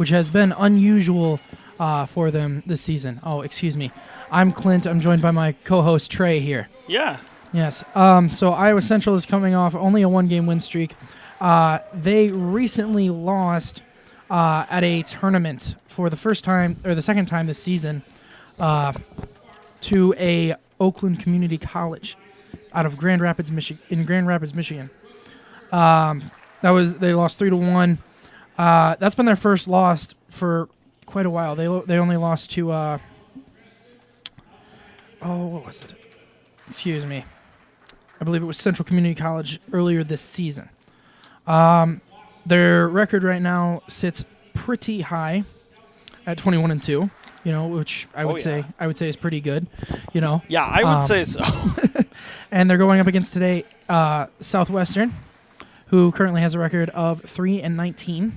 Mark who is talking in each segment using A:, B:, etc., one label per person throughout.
A: which has been unusual for them this season. Oh, excuse me. I'm Clint. I'm joined by my co-host Trey here.
B: Yeah.
A: Yes. So Iowa Central is coming off only a one-game win streak. They recently lost at a tournament for the first time or the second time this season to a Oakland Community College out of Grand Rapids, Michigan. They lost 3-1. That's been their first loss for quite a while. They only lost to what was it? Excuse me. I believe it was Central Community College earlier this season. Their record right now sits pretty high at 21-2. Which I would say is pretty good.
B: Yeah, I would say so.
A: And they're going up against today Southwestern, who currently has a record of 3-19,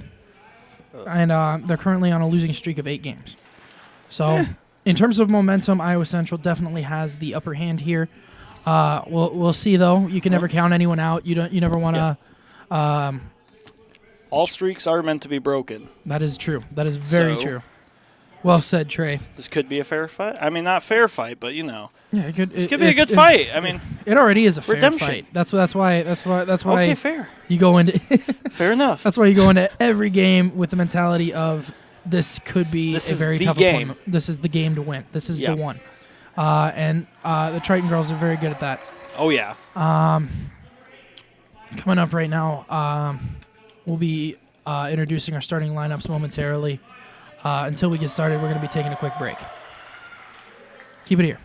A: and they're currently on a losing streak of 8 games. So, in terms of momentum, Iowa Central definitely has the upper hand here. We'll see though. You can never count anyone out. You never want to.
B: All streaks are meant to be broken.
A: That is true. That is very true. Well said, Trey.
B: This could be a fair fight. I mean, not fair fight, but
A: Yeah, it could.
B: This could be a good fight. I mean,
A: it already is a fair
B: redemption.
A: fight. That's why.
B: Okay, fair.
A: You go into.
B: Fair enough.
A: That's why you go into every game with the mentality of this could be a very tough opponent. This is the game to win. This is the one. And the Triton girls are very good at that.
B: Oh yeah.
A: Coming up right now, we'll be introducing our starting lineups momentarily. Until we get started, we're going to be taking a quick break. Keep it here.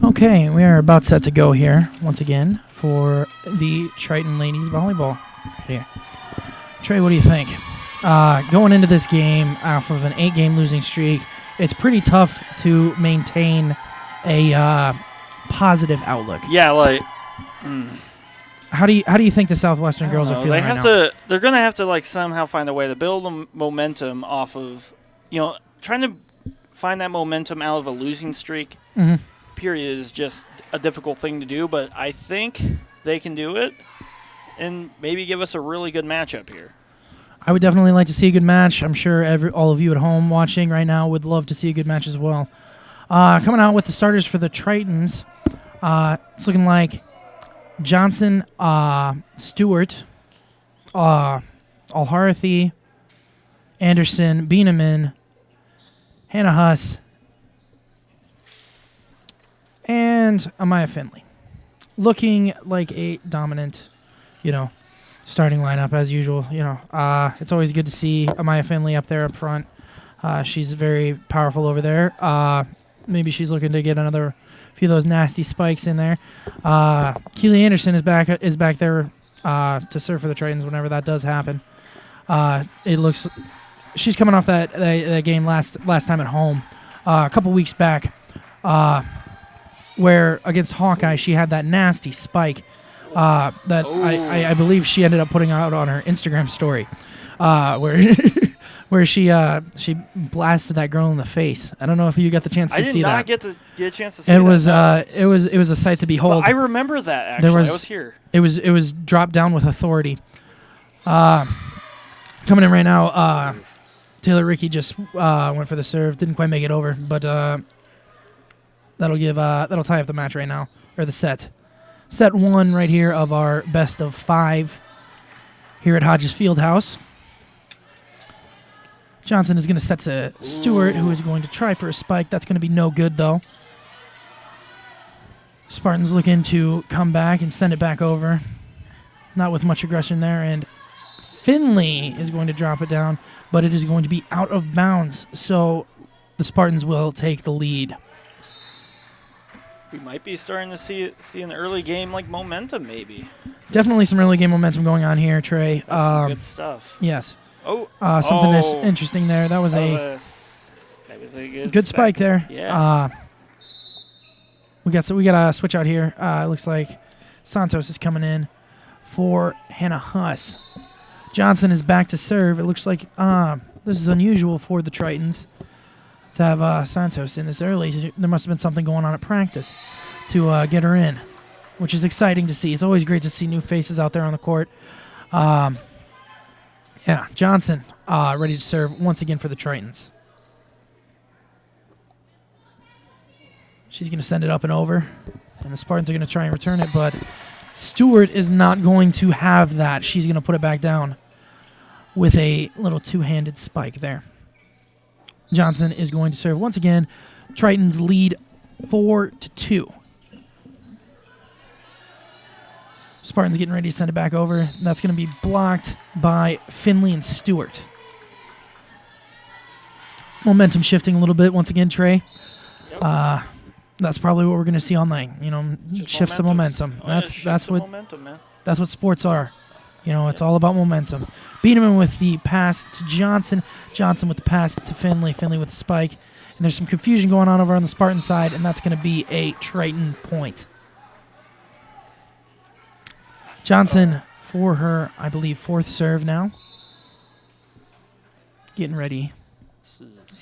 A: Okay, we are about set to go here once again for the Triton Ladies Volleyball. Right here. Trey, what do you think? Going into this game off of an 8-game losing streak, it's pretty tough to maintain a positive outlook.
B: Yeah, like
A: How do you think the Southwestern girls are feeling
B: they
A: right
B: have
A: now?
B: they're gonna have to like somehow find a way to build momentum off of, trying to find that momentum out of a losing streak.
A: Mm-hmm.
B: Period is just a difficult thing to do, but I think they can do it and maybe give us a really good matchup here.
A: I would definitely like to see a good match. I'm sure all of you at home watching right now would love to see a good match as well. Coming out with the starters for the Tritons, it's looking like Johnson, Stewart, Alharathi, Anderson, Bieneman, Hannah Huss, and Amaya Finley. Looking like a dominant, starting lineup as usual. It's always good to see Amaya Finley up there up front. She's very powerful over there. Maybe she's looking to get another few of those nasty spikes in there. Keely Anderson is back there to serve for the Tritons whenever that does happen. It looks she's coming off that game last time at home a couple weeks back, where against Hawkeye she had that nasty spike that I believe she ended up putting out on her Instagram story, where where she blasted that girl in the face. I don't know if you got the chance to see that.
B: I did not get a chance to see
A: that. It was a sight to behold.
B: But I remember that actually. I was here.
A: It was dropped down with authority. Coming in right now, Taylor Ricky just went for the serve, didn't quite make it over, but that'll tie up the match right now, or the set. Set 1 right here of our best of 5 here at Hodges Fieldhouse. Johnson is going to set to Stewart, who is going to try for a spike. That's going to be no good, though. Spartans looking to come back and send it back over. Not with much aggression there, and Finley is going to drop it down, but it is going to be out of bounds, so the Spartans will take the lead.
B: We might be starting to see an early game like momentum, maybe.
A: Definitely some early game momentum going on here, Trey.
B: That's some good stuff.
A: Yes.
B: Something
A: that's interesting there. That was a good spike there.
B: Yeah.
A: We got a switch out here. It looks like Santos is coming in for Hannah Huss. Johnson is back to serve. It looks like this is unusual for the Tritons to have Santos in this early. There must have been something going on at practice to get her in, which is exciting to see. It's always great to see new faces out there on the court. Johnson ready to serve once again for the Tritons. She's going to send it up and over, and the Spartans are going to try and return it, but Stewart is not going to have that. She's going to put it back down with a little two-handed spike there. Johnson is going to serve once again. Tritons lead 4-2. Spartans getting ready to send it back over. That's going to be blocked by Finley and Stewart. Momentum shifting a little bit once again, Trey.
B: Yep.
A: That's probably what we're going to see all night. Shift some momentum. That's what
B: momentum, man.
A: That's what sports are. It's all about momentum. Bieneman with the pass to Johnson. Johnson with the pass to Finley. Finley with the spike. And there's some confusion going on over on the Spartan side, and that's going to be a Triton point. Johnson for her, I believe, 4th serve now. Getting ready.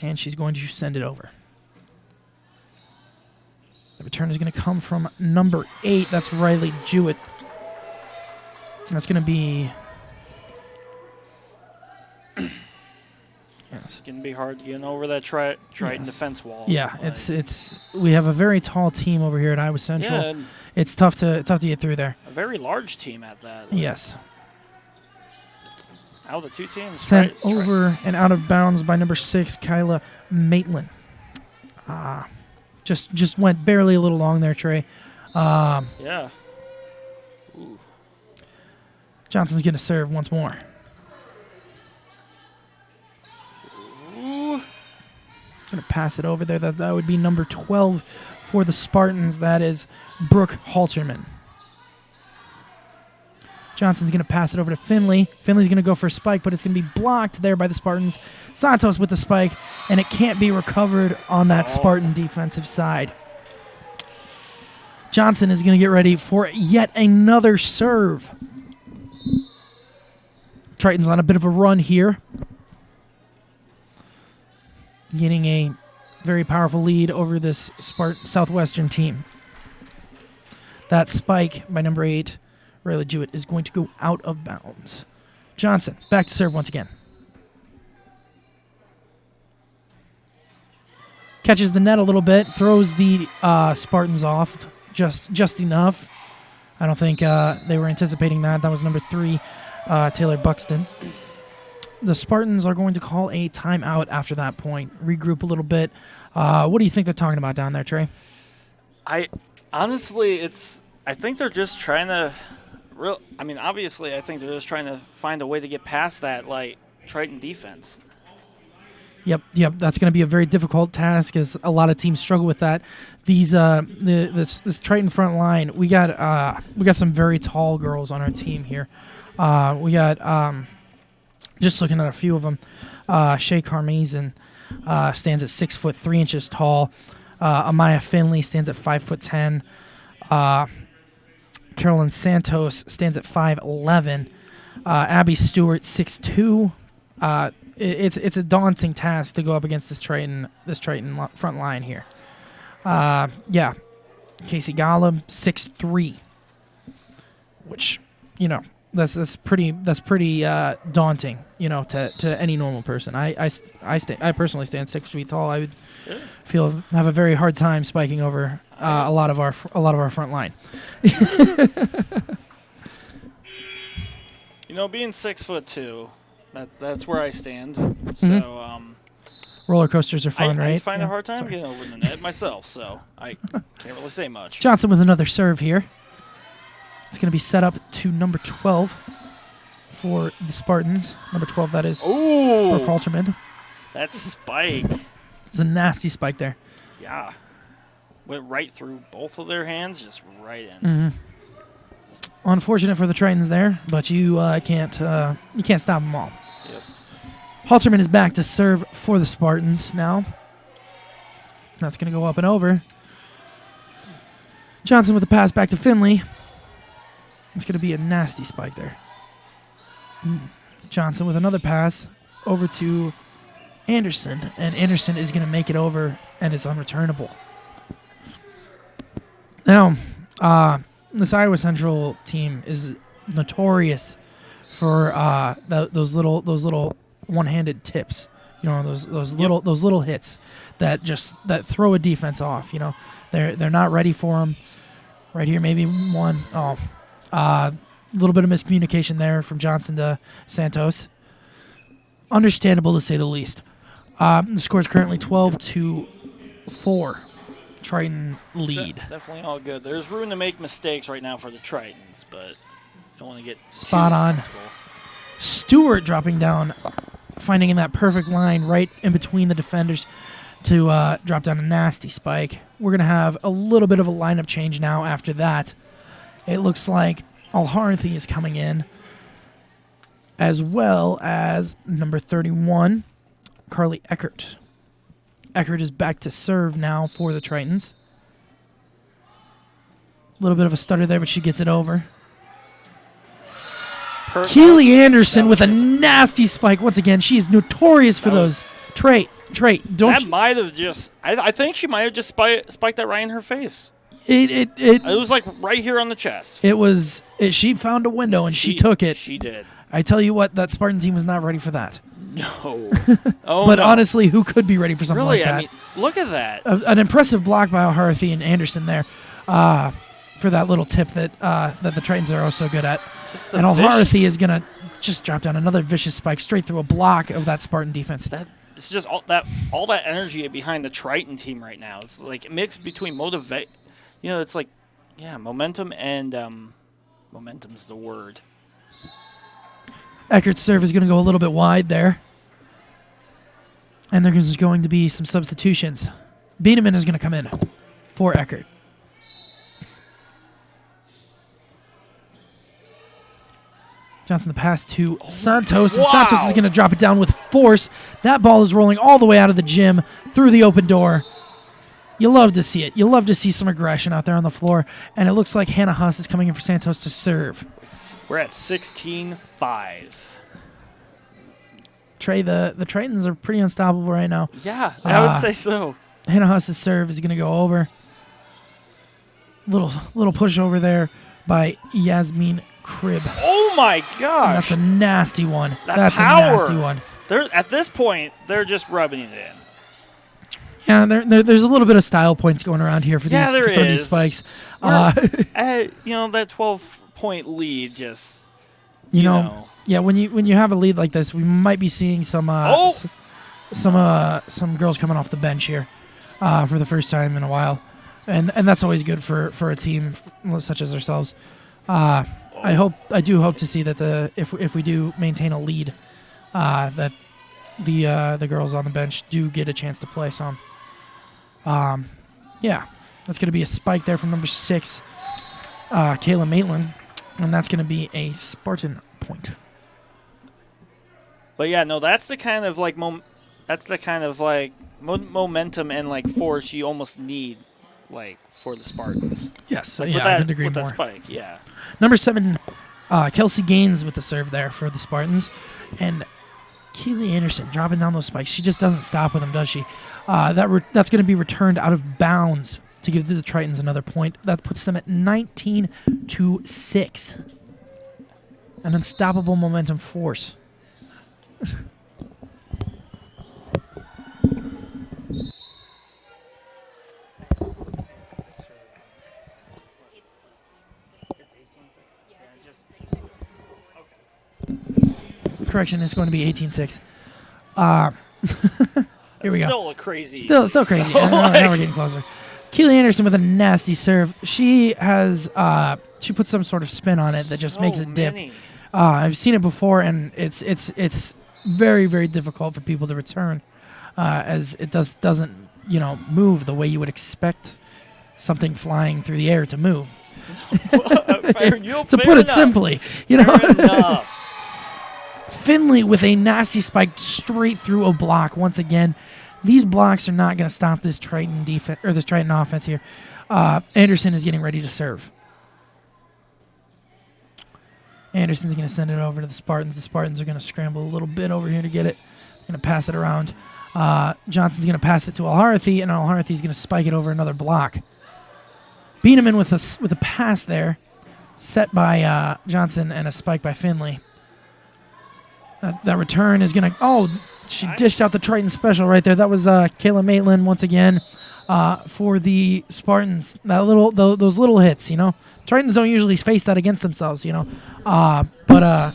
A: And she's going to send it over. The return is going to come from number 8. That's Riley Jewett. That's going to be...
B: It's going to be hard getting over that Triton defense wall.
A: Yeah, it's we have a very tall team over here at Iowa Central.
B: Yeah,
A: it's tough to get through there.
B: A very large team at that.
A: Yes.
B: Out of the two teams.
A: Sent over and out of bounds by number 6, Kyla Maitland. Just went barely a little long there, Trey.
B: Yeah. Ooh.
A: Johnson's going to serve once more.
B: Ooh.
A: Going to pass it over there. That would be number 12 for the Spartans. That is Brooke Halterman. Johnson's going to pass it over to Finley. Finley's going to go for a spike, but it's going to be blocked there by the Spartans. Santos with the spike, and it can't be recovered on that Spartan defensive side. Johnson is going to get ready for yet another serve. Triton's on a bit of a run here. Getting a very powerful lead over this Southwestern team. That spike by number 8, Rayla Jewett, is going to go out of bounds. Johnson, back to serve once again. Catches the net a little bit, throws the Spartans off just enough. I don't think they were anticipating that. That was number 3, Taylor Buxton. The Spartans are going to call a timeout after that point, regroup a little bit. What do you think they're talking about down there, Trey?
B: Honestly, I think they're just trying to obviously, I think they're just trying to find a way to get past that, Triton defense.
A: Yep. That's going to be a very difficult task, as a lot of teams struggle with that. These this Triton front line, we got some very tall girls on our team here. We got just looking at a few of them. Shay Carmazin stands at 6'3" tall. Amaya Finley stands at 5'10". Carolyn Santos stands at 5'11". Abby Stewart 6'2". It's a daunting task to go up against this Triton front line here. Casey Golub 6'3", which that's pretty daunting, to any normal person. I personally stand 6 feet tall. I would have a very hard time spiking over a lot of our front line.
B: Being 6'2", that's where I stand. So
A: roller coasters are fun, right?
B: I find a hard time getting over the net myself, so I can't really say much.
A: Johnson with another serve here. It's going to be set up to number 12 for the Spartans. Number 12, that is Brooke Halterman.
B: That spike.
A: It's a nasty spike there.
B: Yeah. Went right through both of their hands, just right in.
A: Mm-hmm. Unfortunate for the Tritons there, but you can't stop them all.
B: Yep.
A: Halterman is back to serve for the Spartans now. That's going to go up and over. Johnson with the pass back to Finley. It's going to be a nasty spike there. Johnson with another pass over to Anderson, and Anderson is going to make it over, and it's unreturnable. Now, this Iowa Central team is notorious for those little one-handed tips. Those little hits that throw a defense off. They're not ready for them. Right here, maybe one. A little bit of miscommunication there from Johnson to Santos. Understandable, to say the least. The score is currently 12-4. Triton lead.
B: Definitely all good. There's room to make mistakes right now for the Tritons, but don't want to get
A: spot on. Stewart dropping down, finding in that perfect line right in between the defenders to drop down a nasty spike. We're going to have a little bit of a lineup change now after that. It looks like Al-Harthi is coming in, as well as number 31, Carly Eckert. Eckert is back to serve now for the Tritons. A little bit of a stutter there, but she gets it over. Keely Anderson with a nasty spike. Once again, she is notorious for those. Trey, don't.
B: That might have just. I think she might have just spiked that right in her face.
A: It
B: was like right here on the chest.
A: It was. She found a window and she took it.
B: She did.
A: I tell you what, that Spartan team was not ready for that.
B: No.
A: But honestly, who could be ready for something like that?
B: I mean, look at that.
A: An impressive block by Al-Harthi and Anderson there for that little tip that the Tritons are also good at. And Al-Harthi is going to just drop down another vicious spike straight through a block of that Spartan defense.
B: It's just all that energy behind the Triton team right now. It's like a mix between motivate. It's like, momentum and momentum's the word. Eckert's
A: serve is going to go a little bit wide there. And there's going to be some substitutions. Bieneman is going to come in for Eckert. Johnson the pass to Santos, and Santos is going to drop it down with force. That ball is rolling all the way out of the gym through the open door. You love to see it. You love to see some aggression out there on the floor. And it looks like Hannah Huss is coming in for Santos to serve.
B: We're at 16-5.
A: Trey, the Tritons are pretty unstoppable right now.
B: Yeah, I would say so.
A: Hannah Huss's serve is going to go over. Little push over there by Yasmin Cribb.
B: Oh my gosh!
A: That's a nasty one.
B: That's
A: power. A nasty one.
B: At this point, they're just rubbing it in.
A: Yeah, there's a little bit of style points going around here for some of these spikes.
B: That 12-point lead just. You know.
A: Yeah, when you have a lead like this, we might be seeing some girls coming off the bench here for the first time in a while, and that's always good for a team such as ourselves. I do hope to see that if we do maintain a lead, that the girls on the bench do get a chance to play some. Yeah, that's going to be a spike there from number 6, Kayla Maitland, and that's going to be a Spartan point.
B: But yeah, no, that's the kind of momentum and like force you almost need, like for the Spartans.
A: Yes,
B: like
A: yeah, I couldn't agree more.
B: With that spike, yeah.
A: Number 7, Kelsey Gaines with the serve there for the Spartans, and Keely Anderson dropping down those spikes. She just doesn't stop with them, does she? That's going to be returned out of bounds to give the Tritons another point. That puts them at 19-6. An unstoppable momentum force. Correction, it's going to be 18-6. Here we go.
B: Still crazy.
A: Still crazy. Now we're getting closer. Keely Anderson with a nasty serve. She has she puts some sort of spin on it that just makes it dip. I've seen it before, and it's very, very difficult for people to return, as it doesn't move the way you would expect something flying through the air to move. To put it simply,
B: Fair enough.
A: Finley with a nasty spike straight through a block once again. These blocks are not going to stop this Triton defense or this Triton offense here. Anderson is getting ready to serve. Anderson's going to send it over to the Spartans. The Spartans are going to scramble a little bit over here to get it. Going to pass it around. Johnson's going to pass it to Alharathi, and Alharathi's going to spike it over another block. Bieneman with a pass there, set by Johnson, and a spike by Finley. That return is going to... Oh, she dished out the Triton special right there. That was Kayla Maitland once again for the Spartans. Those little hits, Tritons don't usually face that against themselves, but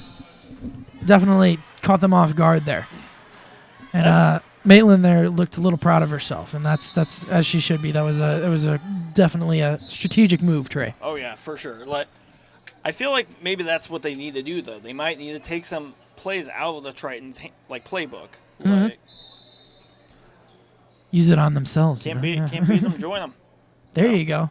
A: definitely caught them off guard there. And Maitland there looked a little proud of herself, and that's as she should be. That was definitely a strategic move, Trey.
B: Oh yeah, for sure. I feel like maybe that's what they need to do, though. They might need to take some plays out of the Tritons playbook.
A: Mm-hmm. Use it on themselves.
B: Can't beat them, join them.
A: There you go.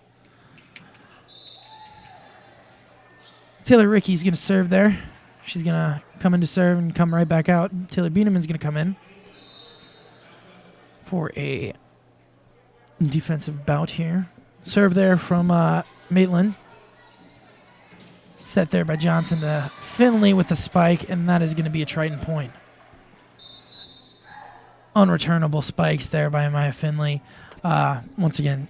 A: Taylor Rickey's going to serve there. She's going to come in to serve and come right back out. Taylor Bieneman's going to come in for a defensive bout here. Serve there from Maitland. Set there by Johnson to Finley with the spike, and that is going to be a Triton point. Unreturnable spikes there by Maya Finley. Once again,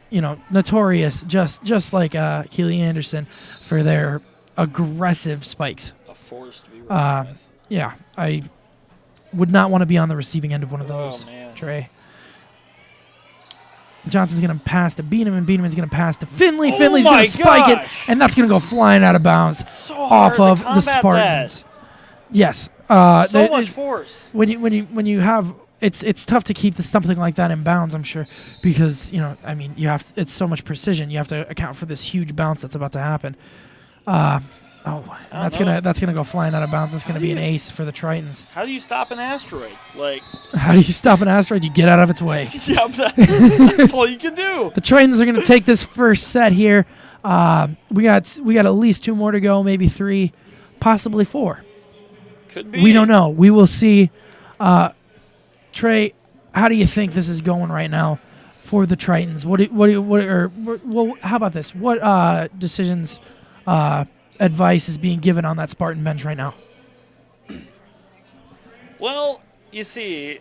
A: notorious, just like Keely Anderson, for their aggressive spikes.
B: A force to be reckoned with.
A: Yeah, I would not want to be on the receiving end of one of those, Trey. Johnson's going to pass to Bieneman. Bieneman's going to pass to Finley. Finley's going to spike it, and that's going to go flying out of bounds off of the Spartans. Yes.
B: So much force.
A: When you have... It's tough to keep something like that in bounds, I'm sure, because it's so much precision. You have to account for this huge bounce that's about to happen. That's gonna go flying out of bounds. That's gonna be an ace for the Tritons.
B: How do you stop an asteroid?
A: How do you stop an asteroid? You get out of its way.
B: Yeah, that's all you can do.
A: The Tritons are gonna take this first set here. We got at least 2 more to go, maybe 3, possibly 4.
B: Could be.
A: We don't know. We will see. Trey, how do you think this is going right now for the Tritons. Well, how about this? What decisions, advice is being given on that Spartan bench right now?
B: Well, you see,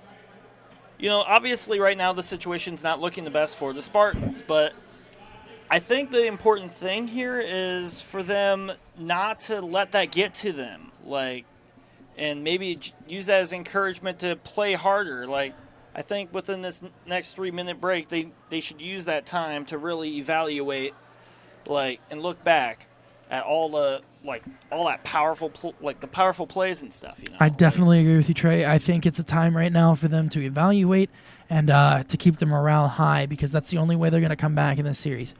B: obviously right now the situation's not looking the best for the Spartans, but I think the important thing here is for them not to let that get to them, and maybe use that as encouragement to play harder. I think within this next 3-minute break, they should use that time to really evaluate, and look back at all that powerful, the powerful plays and stuff.
A: I definitely agree with you, Trey. I think it's a time right now for them to evaluate and to keep the morale high, because that's the only way they're going to come back in this series.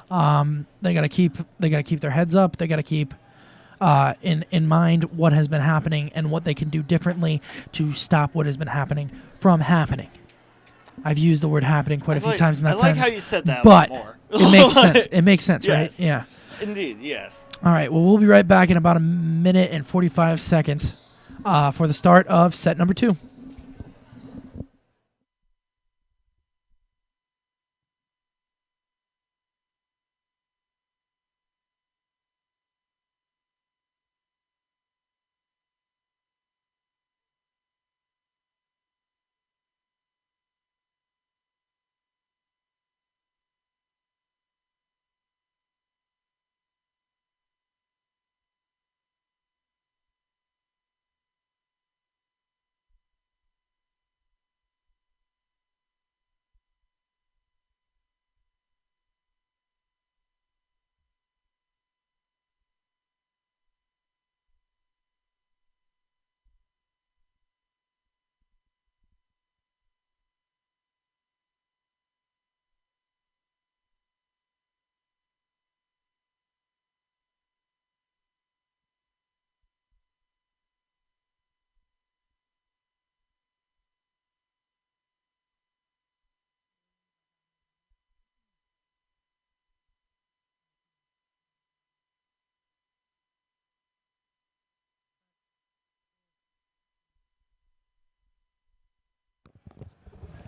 A: They got to keep their heads up. They got to keep in mind what has been happening and what they can do differently to stop what has been happening from happening. I've used the word happening quite a few times in that sentence.
B: I like how you said that
A: but
B: more.
A: It makes sense. It makes sense,
B: yes.
A: Right? Yeah.
B: Indeed, yes.
A: All right, well, we'll be right back in about a minute and 45 seconds for the start of set number 2.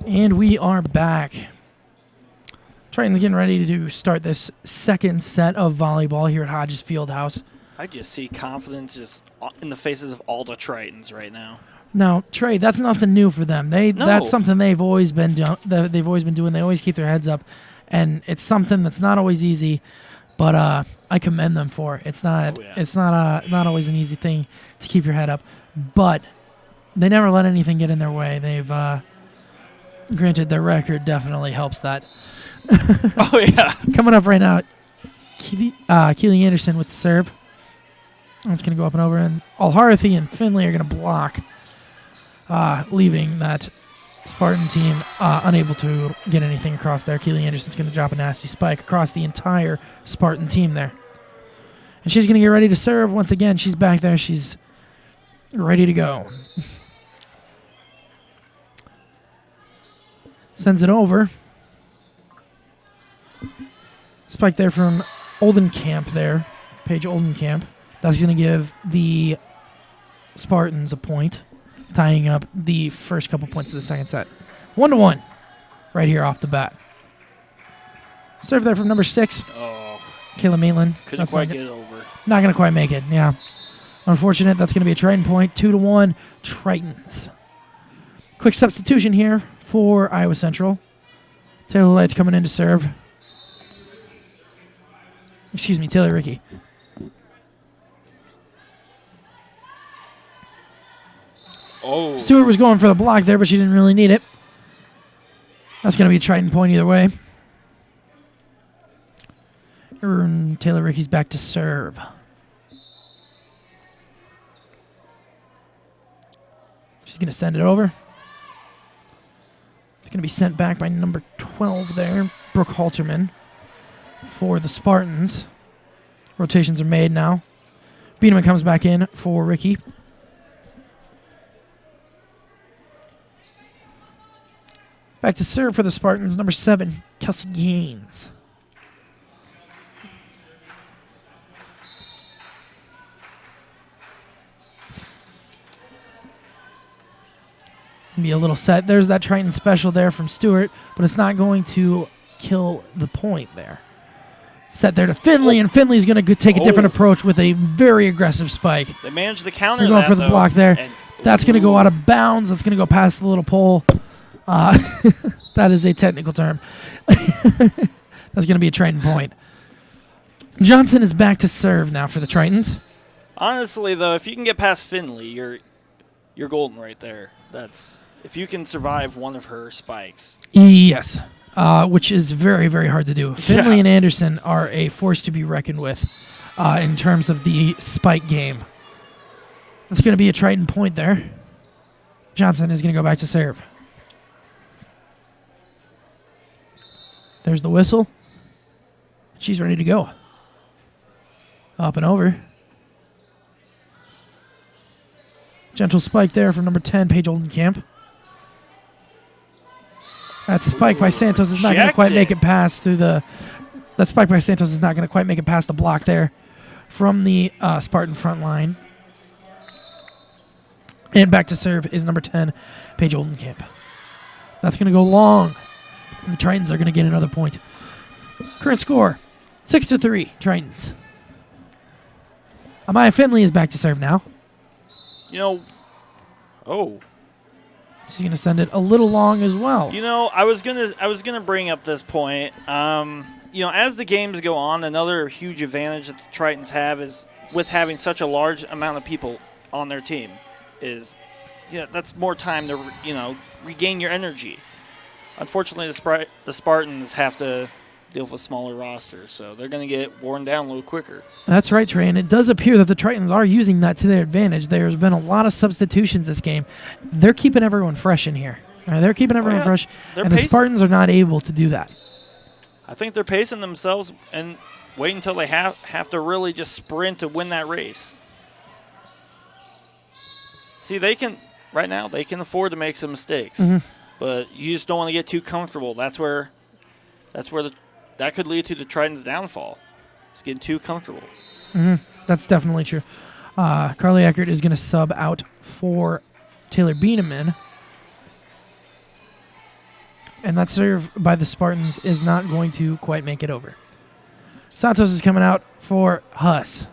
A: And we are back. Tritons getting ready to start this second set of volleyball here at Hodges Fieldhouse.
B: I just see confidence just in the faces of all the Tritons right now.
A: Now, Trey, that's nothing new for them. That's something they've always been doing. They always keep their heads up, and it's something that's not always easy. But I commend them for it. It's not.
B: Oh, yeah.
A: It's not always an easy thing to keep your head up. But they never let anything get in their way. They've granted their record definitely helps that.
B: Oh yeah.
A: Coming up right now, Keely Anderson with the serve. It's going to go up and over, and Alharthy and Finley are going to block, leaving that Spartan team unable to get anything across there. Keely Anderson's going to drop a nasty spike across the entire Spartan team there. And she's going to get ready to serve. Once again, she's back there. She's ready to go. Sends it over. Spike there from Oldenkamp there. Paige Oldenkamp. That's going to give the Spartans a point, tying up the first couple points of the second set. 1-1 right here off the bat. Serve there from number 6.
B: Oh.
A: Kayla Maitland.
B: Couldn't quite get it over.
A: Not going to quite make it, yeah. Unfortunate. That's going to be a Triton point. 2-1 Tritons. Quick substitution here for Iowa Central. Taylor Light's coming in to serve. Excuse me, Taylor Ricky.
B: Oh.
A: Stewart was going for the block there, but she didn't really need it. That's going to be a Triton point either way. And Taylor Ricky's back to serve. She's going to send it over. It's going to be sent back by number 12 there, Brooke Halterman, for the Spartans. Rotations are made now. Bieneman comes back in for Ricky. Back to serve for the Spartans, number 7, Kelsey Gaines. Be a little set. There's that Triton special there from Stewart, but it's not going to kill the point there. Set there to Finley, and Finley's going to take a different approach with a very aggressive spike.
B: They managed to counter
A: They're going for the block there.
B: And,
A: that's going to go out of bounds. That's going to go past the little pole. That is a technical term. That's going to be a Triton point. Johnson is back to serve now for the Tritons.
B: Honestly, though, if you can get past Finley, you're golden right there. That's if you can survive one of her spikes.
A: Yes, which is very, very hard to do. Finley and Anderson are a force to be reckoned with in terms of the spike game. That's going to be a Triton point there. Johnson is going to go back to serve. There's the whistle. She's ready to go. Up and over. Gentle spike there from number 10, Paige Oldenkamp. That spike by Santos is not going to quite make it past through the. That spike by Santos is not going to quite make it past the block there from the Spartan front line. And back to serve is number 10, Paige Oldenkamp. That's going to go long. And the Tritons are going to get another point. Current score, 6-3, Tritons. Amaya Finley is back to serve now.
B: You know,
A: She's going to send it a little long as well.
B: You know, I was gonna bring up this point. You know, as the games go on, another huge advantage that the Tritons have is with having such a large amount of people on their team. That's more time to regain your energy. Unfortunately, the Spartans have to deal with a smaller roster, so they're going to get worn down a little quicker.
A: That's right, Trey, and it does appear that the Tritons are using that to their advantage. There's been a lot of substitutions this game. They're keeping everyone fresh in here. They're keeping everyone fresh, and the Spartans are not able to do that.
B: I think they're pacing themselves and waiting until they have to really just sprint to win that race. See, they can afford to make some mistakes, but you just don't want to get too comfortable. That could lead to the Tritons' downfall. It's getting too comfortable.
A: That's definitely true. Carly Eckert is going to sub out for Taylor Bieneman. And that serve by the Spartans is not going to quite make it over. Santos is coming out for Huss.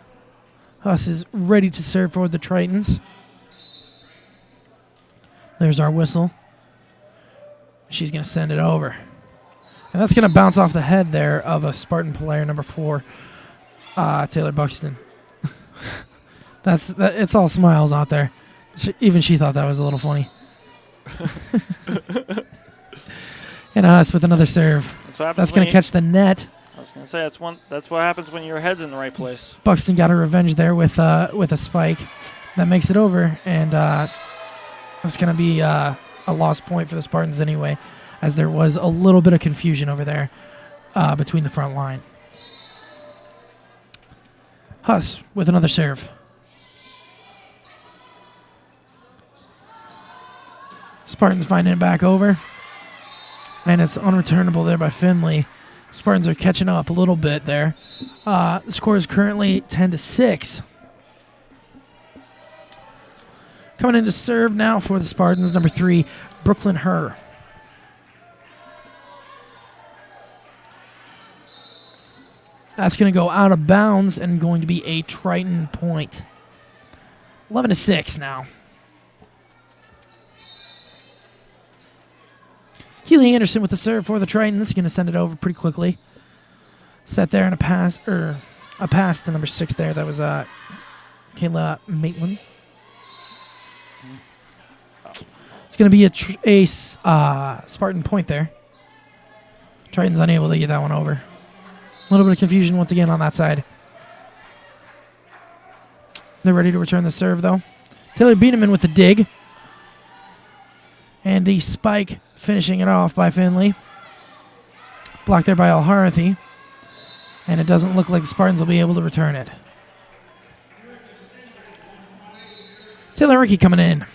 A: Huss is ready to serve for the Tritons. There's our whistle. She's going to send it over. And that's going to bounce off the head there of a Spartan player, number 4, Taylor Buxton. It's all smiles out there. Even she thought that was a little funny. And us with another serve. That's going to catch the net.
B: I was going to say that's what happens when your head's in the right place.
A: Buxton got her revenge there with a spike that makes it over, and it's going to be a lost point for the Spartans anyway, as there was a little bit of confusion over there between the front line. Huss with another serve. Spartans finding it back over. And it's unreturnable there by Finley. Spartans are catching up a little bit there. The score is currently 10-6. Coming in to serve now for the Spartans, number 3, Brooklyn Herr. That's going to go out of bounds and going to be a Triton point. 11-6 now. Keely Anderson with the serve for the Tritons. Going to send it over pretty quickly. Set there and a pass to number 6 there. That was Kayla Maitland. It's going to be a Spartan point there. Tritons unable to get that one over. A little bit of confusion once again on that side. They're ready to return the serve, though. Taylor Bieneman with the dig. And the spike finishing it off by Finley. Blocked there by Al-Harathi. And it doesn't look like the Spartans will be able to return it. Taylor Rickey coming in.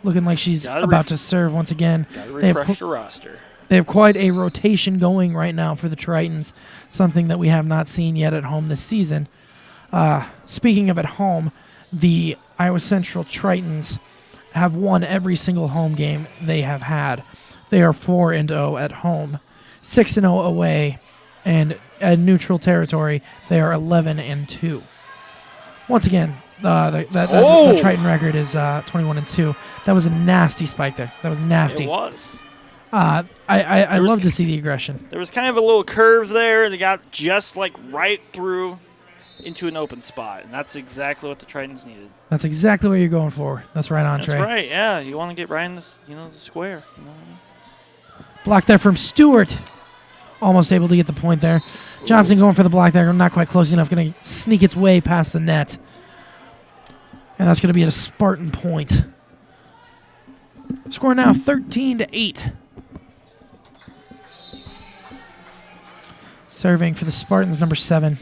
A: Looking like she's about to serve once again.
B: Gotta refresh the roster.
A: They have quite a rotation going right now for the Tritons, something that we have not seen yet at home this season. Speaking of at home, the Iowa Central Tritons have won every single home game they have had. They are 4-0 at home, 6-0 away, and at neutral territory, they are 11-2. Once again, the Triton record is 21-2. That was a nasty spike there. That was nasty.
B: It was.
A: I love to see the aggression.
B: There was kind of a little curve there. They got just like right through into an open spot, and that's exactly what the Tritons needed.
A: That's exactly what you're going for. That's right on, Trey.
B: That's right. Yeah, you want to get right in this, the square.
A: Block there from Stewart. Almost able to get the point there. Johnson going for the block there. Not quite close enough. Going to sneak its way past the net. And that's going to be at a Spartan point. Score now 13-8. Serving for the Spartans, number 7.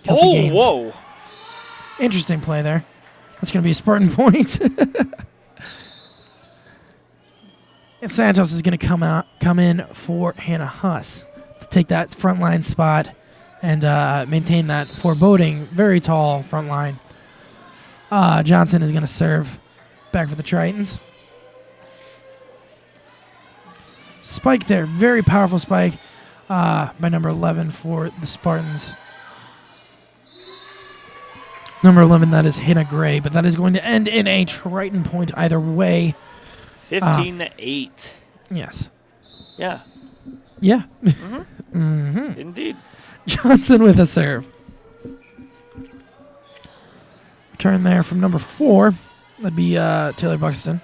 A: Kelsey Gaines.
B: Whoa.
A: Interesting play there. That's going to be a Spartan point. And Santos is going to come in for Hannah Huss to take that front line spot and maintain that foreboding, very tall front line. Johnson is going to serve back for the Tritons. Spike there, very powerful spike by number 11 for the Spartans. Number 11, that is Hannah Gray, but that is going to end in a Triton point either way.
B: 15-8.
A: Yes.
B: Yeah.
A: Yeah.
B: Indeed.
A: Johnson with a serve. Return there from number 4. That'd be Taylor Buxton.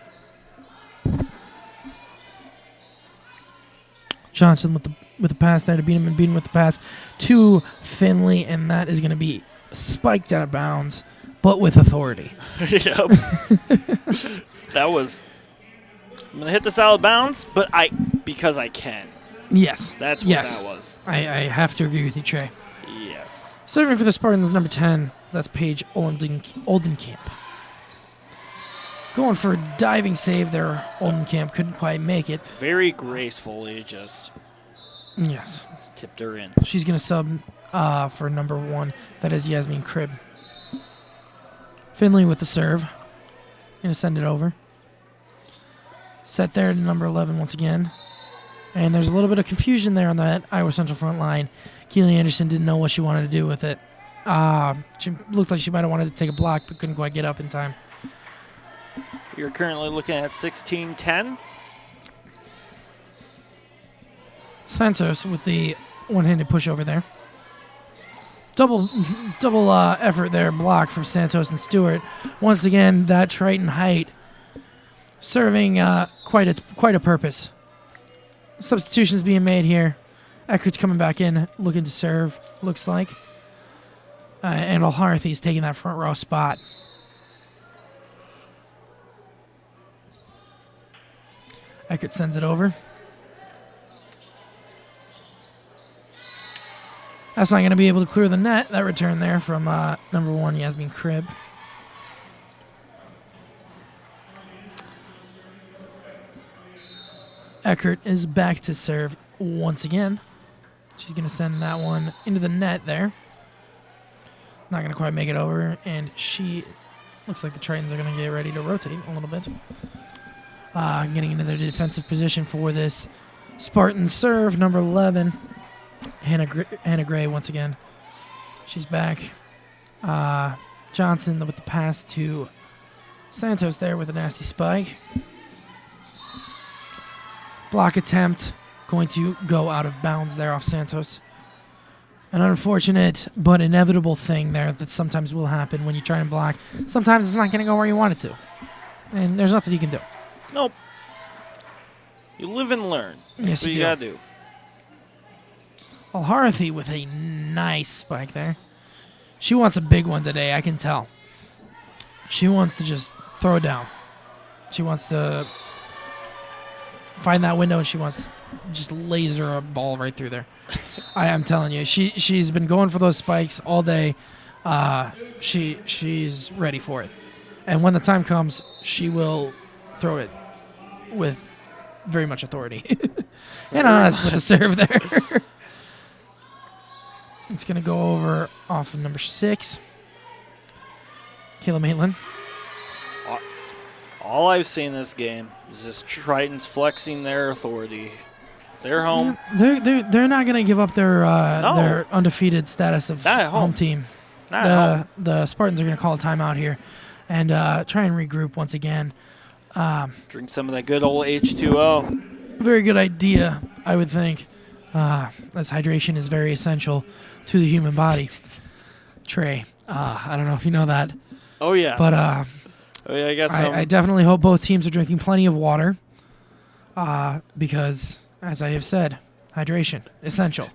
A: Johnson with the pass there to beat him, and beat him with the pass to Finley, and that is going to be spiked out of bounds, but with authority.
B: Yep. That was... I'm going to hit this out of bounds, but because I can.
A: Yes.
B: That's what that was.
A: I have to agree with you, Trey.
B: Yes.
A: Serving for the Spartans, number 10. That's Paige Oldenkamp. Going for a diving save there. Oldenkamp couldn't quite make it.
B: Very gracefully just
A: Yes.
B: tipped her in.
A: She's going to sub for number 1. That is Yasmin Cribb. Finley with the serve. Going to send it over. Set there to number 11 once again. And there's a little bit of confusion there on that Iowa Central front line. Keely Anderson didn't know what she wanted to do with it. She looked like she might have wanted to take a block, but couldn't quite get up in time.
B: You're currently looking at 16-10.
A: Santos with the one-handed push over there. Double effort there, block from Santos and Stewart. Once again, that Triton height serving quite a purpose. Substitutions being made here. Eckert's coming back in, looking to serve, looks like. And O'Harthy's taking that front row spot. Eckert sends it over. That's not going to be able to clear the net. That return there from number 1, Yasmin Cribb. Eckert is back to serve once again. She's going to send that one into the net there. Not going to quite make it over, and she looks like the Tritons are going to get ready to rotate a little bit. Getting into their defensive position for this Spartan serve, number 11, Hannah Gray once again. She's back. Johnson with the pass to Santos there with a nasty spike. Block attempt going to go out of bounds there off Santos. An unfortunate but inevitable thing there that sometimes will happen when you try and block. Sometimes it's not going to go where you want it to. And there's nothing you can do.
B: Nope. You live and learn. That's
A: Yes,
B: what you got to do.
A: O'Harthy with a nice spike there. She wants a big one today, I can tell. She wants to just throw it down. She wants to find that window, and she wants to just laser a ball right through there. I am telling you, she's been going for those spikes all day. She's ready for it, and when the time comes, she will throw it with very much authority. And us with a serve there. It's gonna go over off of number 6. Kayla Maitland.
B: All I've seen this game is just Tritons flexing their authority. They're home.
A: They're not going to give up their
B: No.
A: undefeated status of
B: Not at home.
A: home team.
B: Not at home.
A: The Spartans are going to call a timeout here and try and regroup once again.
B: Drink some of that good old H2O.
A: Very good idea, I would think, as hydration is very essential to the human body. Trey, I don't know if you know that,
B: Oh, yeah.
A: but
B: Oh, yeah, I guess so.
A: I definitely hope both teams are drinking plenty of water because, as I have said, hydration, essential.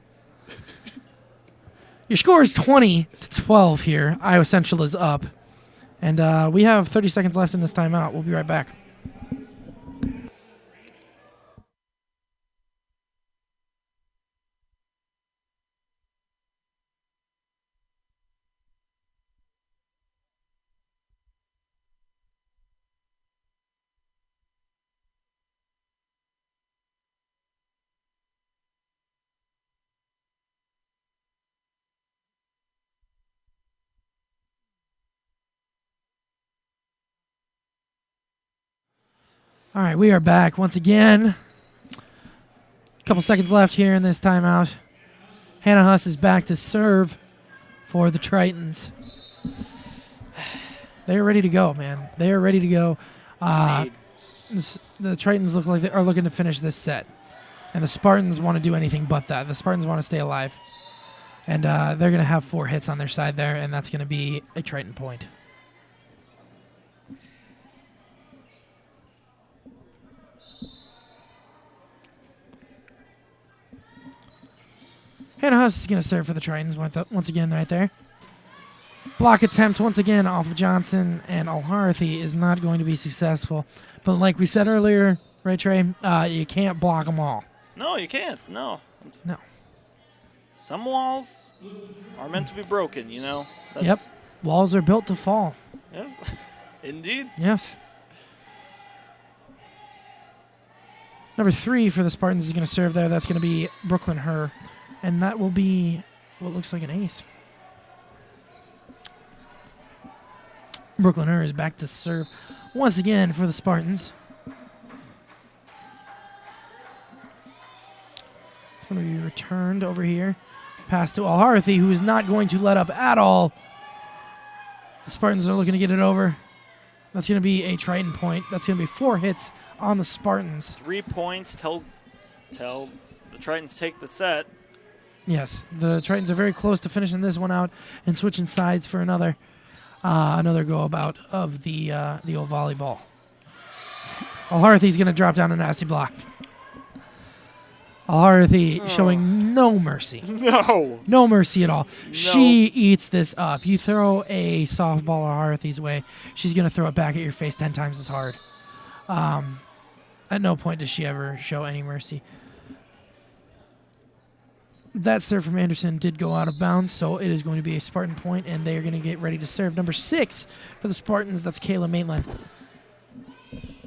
A: Your score is 20-12 here. Iowa Central is up. And we have 30 seconds left in this timeout. We'll be right back. All right, we are back once again. A couple seconds left here in this timeout. Hannah Huss is back to serve for the Tritons. They're ready to go, man. They are ready to go. The Tritons look like they are looking to finish this set. And the Spartans want to do anything but that. The Spartans want to stay alive. And they're going to have 4 hits on their side there, and that's going to be a Triton point. Hannah Huss is going to serve for the Tritons once again right there. Block attempt once again off of Johnson, and O'Harthy is not going to be successful. But like we said earlier, right, Trey, you can't block them all.
B: No, you can't. No.
A: No.
B: Some walls are meant to be broken, you know?
A: Yep. Walls are built to fall.
B: Yes. Indeed.
A: Yes. Number 3 for the Spartans is going to serve there. That's going to be Brooklyn Herr. And that will be what looks like an ace. Brooklyn Herr is back to serve once again for the Spartans. It's going to be returned over here. Pass to O'Harthy, who is not going to let up at all. The Spartans are looking to get it over. That's going to be a Triton point. That's going to be 4 hits on the Spartans.
B: 3 points till the Tritons take the set.
A: Yes, the Tritons are very close to finishing this one out and switching sides for another go about of the old volleyball. O'Harthy's going to drop down a nasty block. O'Harthy showing no mercy.
B: No.
A: No mercy at all.
B: No.
A: She eats this up. You throw a softball O'Harthy's way, she's going to throw it back at your face 10 times as hard. At no point does she ever show any mercy. That serve from Anderson did go out of bounds, so it is going to be a Spartan point, and they are going to get ready to serve. Number 6 for the Spartans, that's Kayla Maitland.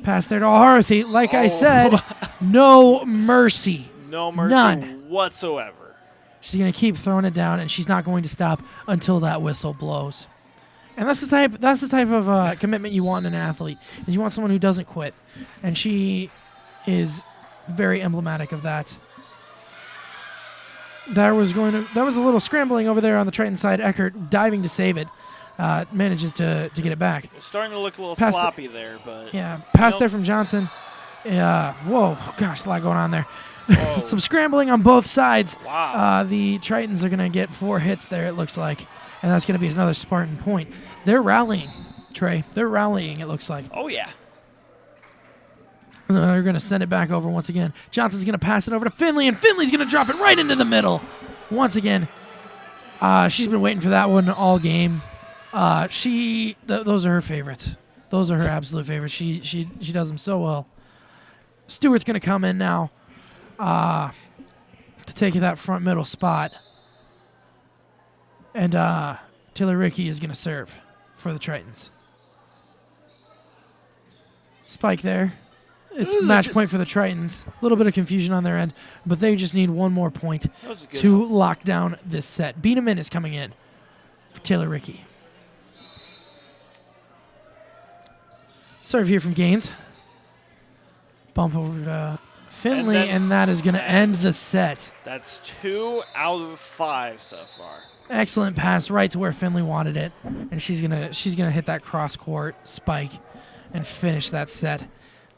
A: Pass there to O'Harthy. Like I said, no mercy.
B: No mercy
A: None.
B: whatsoever.
A: She's going to keep throwing it down, and she's not going to stop until that whistle blows. And that's the type of commitment you want in an athlete. Is you want someone who doesn't quit, and she is very emblematic of that. That was a little scrambling over there on the Triton side. Eckert diving to save it, manages to get it back.
B: It's starting to look a little
A: Pass
B: sloppy there, but
A: yeah, pass there from Johnson. Whoa, gosh, a lot going on there. Some scrambling on both sides.
B: Wow.
A: The Tritons are going to get 4 hits there, it looks like, and that's going to be another Spartan point. They're rallying, Trey. They're rallying, it looks like.
B: Oh, yeah.
A: They're going to send it back over once again. Johnson's going to pass it over to Finley, and Finley's going to drop it right into the middle. Once again, she's been waiting for that one all game. Those are her favorites. Those are her absolute favorites. She does them so well. Stewart's going to come in now to take that front middle spot. And Taylor Rickey is going to serve for the Tritons. Spike there. It's match point for the Tritons. A little bit of confusion on their end, but they just need one more point to lock down this set. Beanaman is coming in for Taylor Rickey. Serve here from Gaines. Bump over to Finley, and that is going to end the set.
B: That's 2 out of 5 so far.
A: Excellent pass right to where Finley wanted it, and she's gonna hit that cross court spike and finish that set.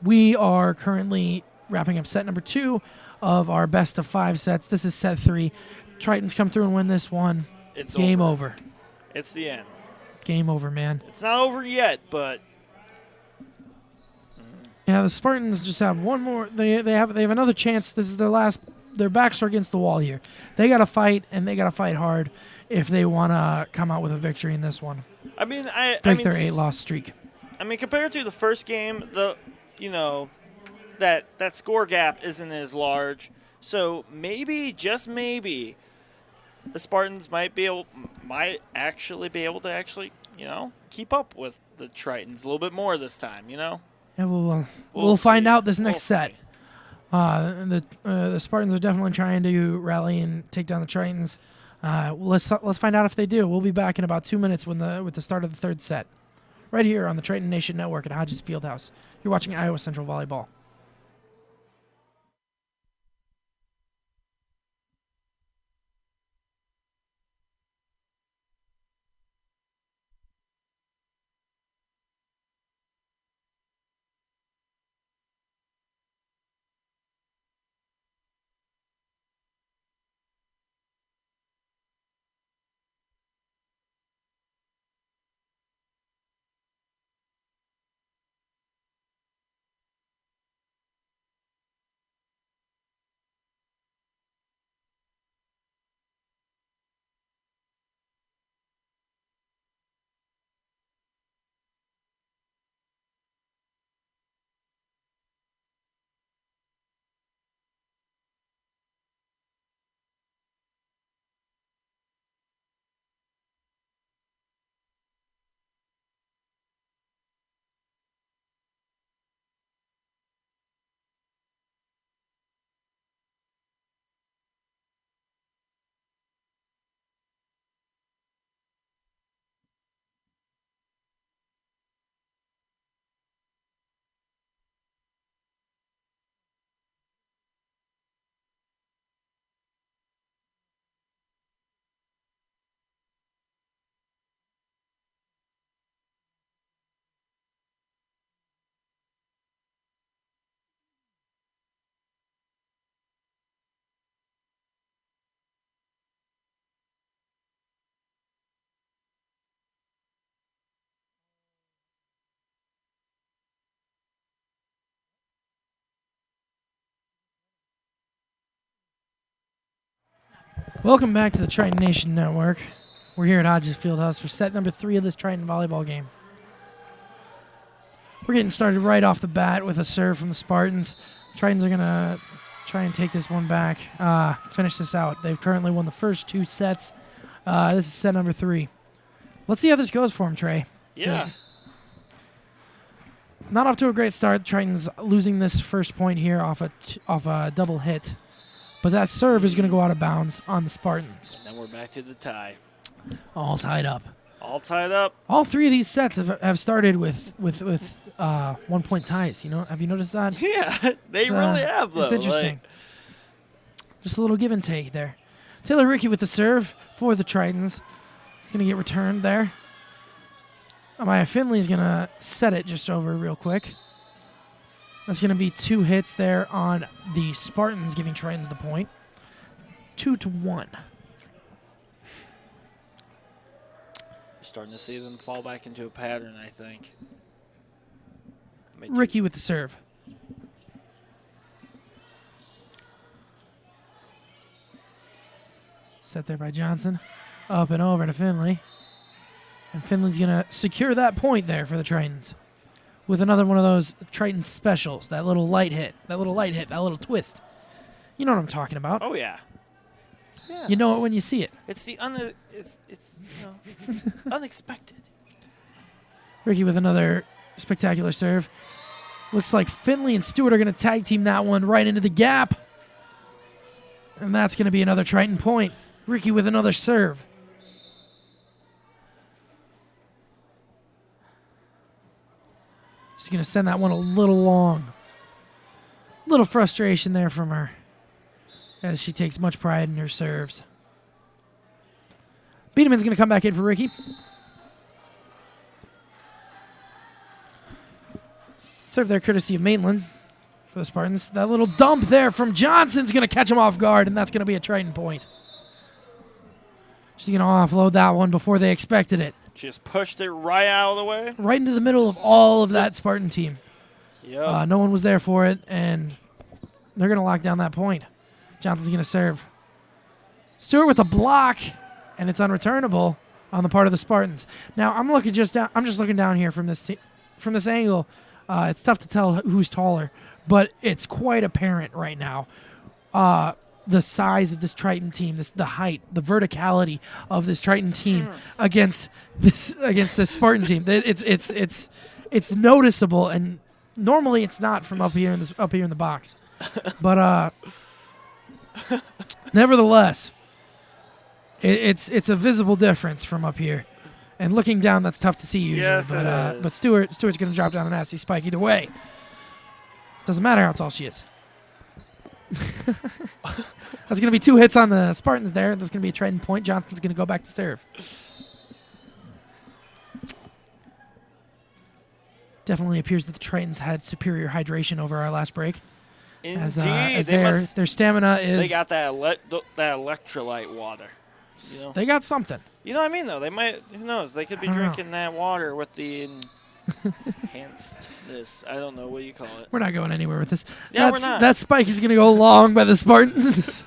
A: We are currently wrapping up set number 2 of our best of 5 sets. This is set 3. Tritons come through and win this one.
B: It's
A: game over.
B: It's the end.
A: Game over, man.
B: It's not over yet, but
A: yeah, the Spartans just have one more. They have another chance. This is their last. Their backs are against the wall here. They got to fight, and they got to fight hard if they want to come out with a victory in this one.
B: I mean,
A: break their 8-loss streak.
B: I mean, compared to the first game, that score gap isn't as large. So maybe, just maybe, the Spartans might actually be able to keep up with the Tritons a little bit more this time.
A: Yeah, we'll find out this next set.
B: See.
A: The Spartans are definitely trying to rally and take down the Tritons. Let's find out if they do. We'll be back in about 2 minutes with the start of the third set, right here on the Triton Nation Network at Hodges Fieldhouse. You're watching Iowa Central Volleyball. Welcome back to the Triton Nation Network. We're here at Hodges Fieldhouse for set number 3 of this Triton volleyball game. We're getting started right off the bat with a serve from the Spartans. Tritons are going to try and take this one back, finish this out. They've currently won the first 2 sets. This is set number 3. Let's see how this goes for them, Trey.
B: Yeah.
A: Not off to a great start. Tritons losing this first point here off a double hit. But that serve is going to go out of bounds on the Spartans.
B: And then we're back to the tie.
A: All tied up.
B: All tied up.
A: All 3 of these sets have started with 1-point ties. Have you noticed that?
B: Yeah, they really have, though.
A: It's interesting. Just a little give and take there. Taylor Rickey with the serve for the Tritons. Going to get returned there. Amaya Finley's going to set it just over real quick. That's going to be 2 hits there on the Spartans, giving Tritons the point. 2-1. You're
B: starting to see them fall back into a pattern, I think.
A: Rickey with the serve. Set there by Johnson. Up and over to Finley. And Finley's going to secure that point there for the Tritons. With another one of those Triton specials, that little light hit, that little twist. You know what I'm talking about.
B: Oh, yeah.
A: You know it when you see it.
B: It's the unexpected.
A: Rickey with another spectacular serve. Looks like Finley and Stewart are going to tag team that one right into the gap. And that's going to be another Triton point. Rickey with another serve. She's going to send that one a little long. Little frustration there from her as she takes much pride in her serves. Biedemann's going to come back in for Ricky. Serve there courtesy of Maitland for the Spartans. That little dump there from Johnson's going to catch him off guard, and that's going to be a Triton point. She's going to offload that one before they expected it.
B: She just pushed it right out of the way.
A: Right into the middle of all of that Spartan team.
B: Yep.
A: No one was there for it, and they're going to lock down that point. Johnson's going to serve. Stewart with a block, and it's unreturnable on the part of the Spartans. Now I'm just looking down here from this angle. It's tough to tell who's taller, but it's quite apparent right now. The size of this Triton team, the height, the verticality of this Triton team against this Spartan team. It's noticeable, and normally it's not from up here in the box. But nevertheless, it's a visible difference from up here. And looking down, that's tough to see usually.
B: Yes,
A: but Stewart's going to drop down a nasty spike either way. Doesn't matter how tall she is. That's going to be 2 hits on the Spartans there. That's going to be a Triton point. Johnson's going to go back to serve. Definitely appears that the Tritons had superior hydration over our last break.
B: Indeed.
A: As their stamina is...
B: They got that electrolyte water. You know?
A: They got something.
B: You know what I mean, though? They might, who knows? They could be drinking that water with the enhancedness. I don't know what you call it.
A: We're not going anywhere with this.
B: Yeah, we're not.
A: That spike is going to go long by the Spartans.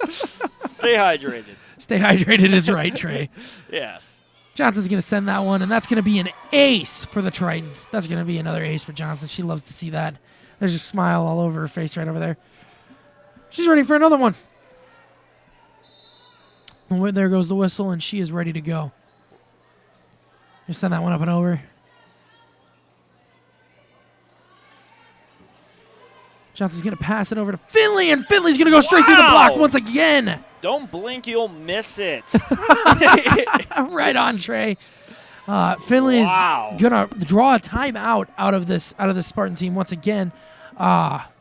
B: Stay hydrated.
A: Stay hydrated is right, Trey.
B: Yes.
A: Johnson's going to send that one, and that's going to be an ace for the Tritons. That's going to be another ace for Johnson. She loves to see that. There's a smile all over her face right over there. She's ready for another one. And there goes the whistle, and she is ready to go. Just send that one up and over. Johnson's going to pass it over to Finley, and Finley's going to go straight through the block once again.
B: Don't blink, you'll miss it.
A: Right on, Trey. Finley's going to draw a timeout out of this Spartan team once again.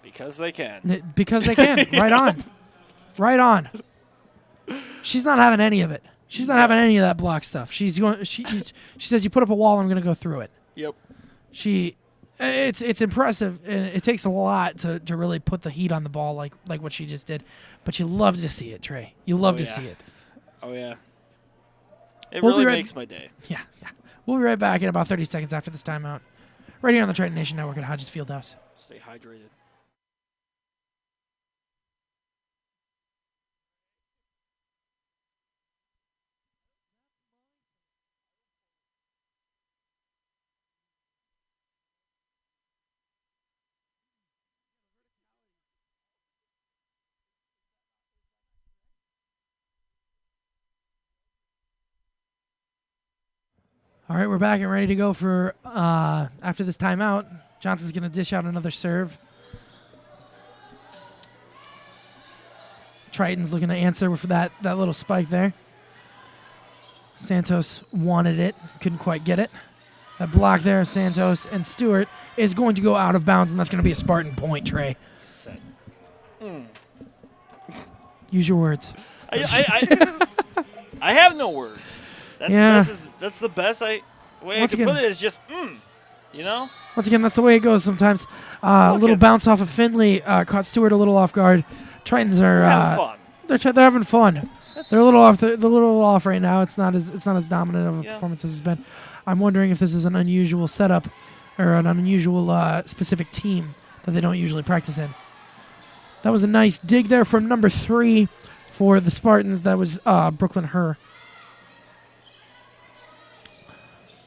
B: Because they can.
A: Because they can. Right on. Right on. She's not having any of it. She's not having any of that block stuff. She says, "You put up a wall, I'm going to go through it."
B: Yep.
A: It's impressive, and it takes a lot to really put the heat on the ball like what she just did. But you love to see it, Trey. You love to see it.
B: Oh yeah. It really makes my day.
A: Yeah. We'll be right back in about 30 seconds after this timeout. Right here on the Triton Nation Network at Hodges Fieldhouse.
B: Stay hydrated.
A: All right, we're back and ready to go for after this timeout. Johnson's going to dish out another serve. Triton's looking to answer for that little spike there. Santos wanted it, couldn't quite get it. That block there, Santos and Stewart is going to go out of bounds, and that's going to be a Spartan point, Trey. Use your words.
B: I have no words. That's the best way I can put it is just, you know?
A: Once again, that's the way it goes sometimes. A little bounce off of Finley caught Stewart a little off guard. Tritons are
B: having fun.
A: They're having fun. They're a little off. They're a little off right now. It's not as dominant of a performance as it's been. I'm wondering if this is an unusual setup or an unusual specific team that they don't usually practice in. That was a nice dig there from number 3 for the Spartans. That was Brooklyn Herr.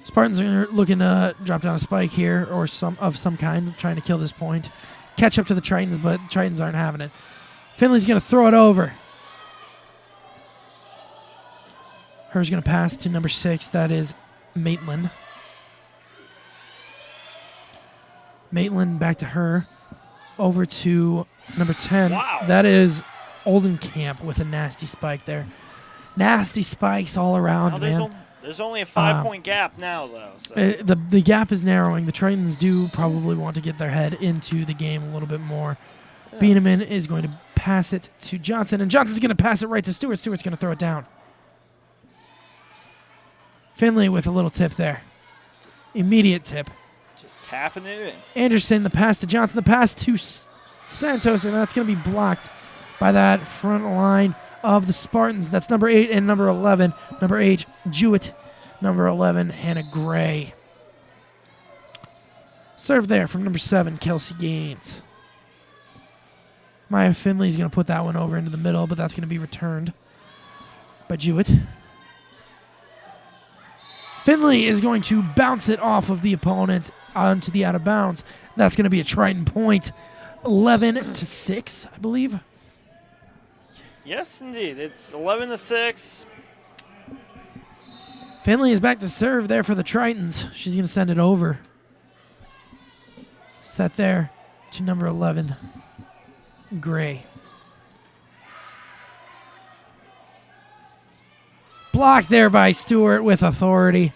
A: Spartans are looking to drop down a spike here or some kind, trying to kill this point. Catch up to the Tritons, but Tritons aren't having it. Finley's going to throw it over. Her's going to pass to number 6. That is Maitland. Maitland back to Her. Over to number 10.
B: Wow.
A: That is Oldenkamp with a nasty spike there. Nasty spikes all around, man.
B: There's only a 5-point gap now, though. So.
A: The gap is narrowing. The Tritons do probably want to get their head into the game a little bit more. Yeah. Bieneman is going to pass it to Johnson, and Johnson's going to pass it right to Stewart. Stewart's going to throw it down. Finley with a little tip there. Immediate tip.
B: Just tapping it in.
A: Anderson, the pass to Johnson, the pass to Santos, and that's going to be blocked by that front line of the Spartans. That's number 8 and number 11. Number 8, Jewett. Number 11, Hannah Gray. Serve there from number 7, Kelsey Gaines. Maya Finley's going to put that one over into the middle, but that's going to be returned by Jewett. Finley is going to bounce it off of the opponent onto the out of bounds. That's going to be a Triton point. 11-6, I believe.
B: Yes, indeed. It's 11-6.
A: Finley is back to serve there for the Tritons. She's going to send it over. Set there to number 11, Gray. Blocked there by Stewart with authority.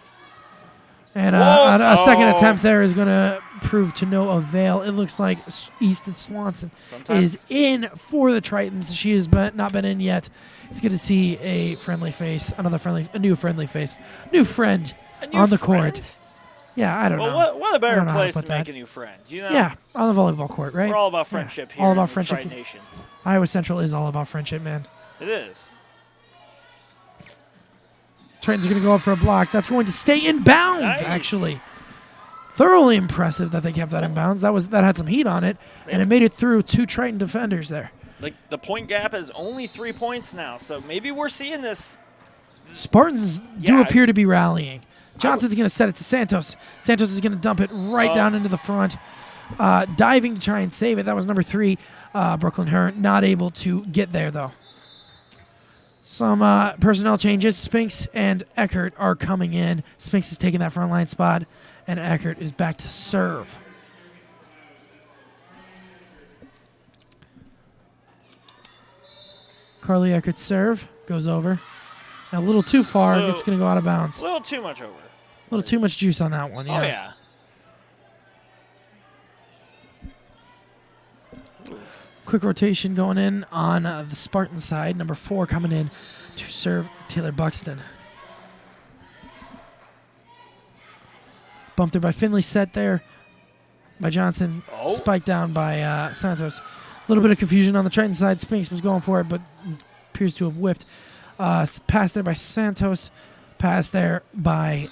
A: And a second attempt there is going to prove to no avail. It looks like Easton Swanson is in for the Tritons. She has not been in yet. It's good to see a friendly face, a new friendly face, new friend on the court. Yeah, I don't know.
B: Well, what a better place to make a new friend, you know?
A: Yeah, on the volleyball court, right?
B: We're all about friendship here
A: all about
B: in
A: friendship.
B: Triton Nation.
A: Iowa Central is all about friendship, man.
B: It is.
A: Tritons are going to go up for a block. That's going to stay in bounds, actually. Thoroughly impressive that they kept that in bounds. That had some heat on it, and it made it through 2 Triton defenders there.
B: Like the point gap is only 3 points now, so maybe we're seeing this.
A: Spartans do appear to be rallying. Johnson's going to set it to Santos. Santos is going to dump it right down into the front, diving to try and save it. That was number 3, Brooklyn Hearn. Not able to get there, though. Some personnel changes. Spinks and Eckert are coming in. Spinks is taking that front line spot, and Eckert is back to serve. Carly Eckert's serve goes over. A little too far. It's going to go out of bounds.
B: A little too much over.
A: A little too much juice on that one, yeah.
B: Oh, yeah. Oof.
A: Quick rotation going in on the Spartan side. Number 4 coming in to serve Taylor Buxton. Bumped there by Finley, set there by Johnson. Spiked down by Santos. A little bit of confusion on the Triton side. Spinks was going for it, but appears to have whiffed. Pass there by Santos. Pass there by